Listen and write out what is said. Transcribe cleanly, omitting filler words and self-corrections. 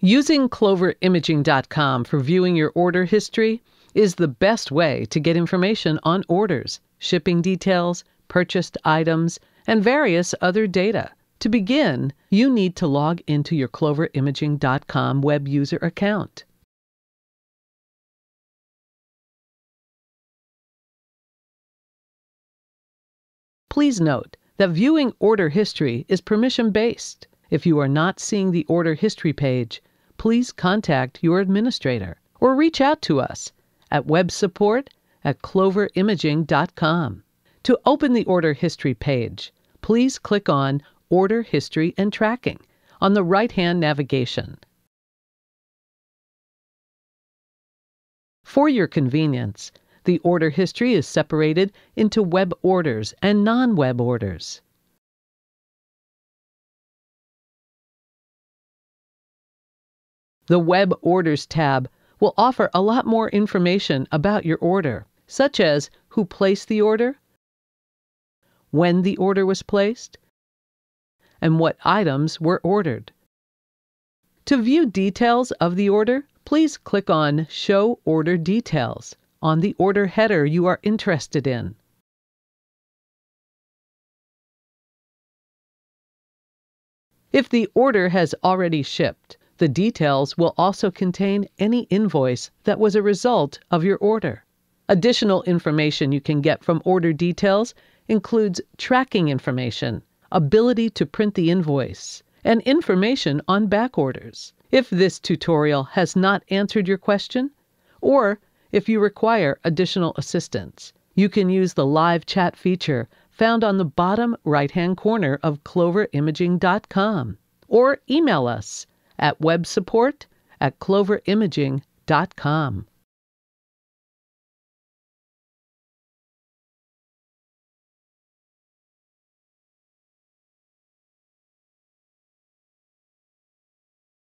Using cloverimaging.com for viewing your order history is the best way to get information on orders, shipping details, purchased items, and various other data. To begin, you need to log into your cloverimaging.com web user account. Please note that viewing order history is permission-based. If you are not seeing the order history page, please contact your administrator or reach out to us at websupport@cloverimaging.com. To open the order history page, please click on Order History and Tracking on the right-hand navigation. For your convenience, the order history is separated into web orders and non-web orders. The Web Orders tab will offer a lot more information about your order, such as who placed the order, when the order was placed, and what items were ordered. To view details of the order, please click on Show Order Details on the order header you are interested in. If the order has already shipped, the details will also contain any invoice that was a result of your order. Additional information you can get from order details includes tracking information, ability to print the invoice, and information on back orders. If this tutorial has not answered your question, or if you require additional assistance, you can use the live chat feature found on the bottom right-hand corner of cloverimaging.com, or email us at websupport@cloverimaging.com.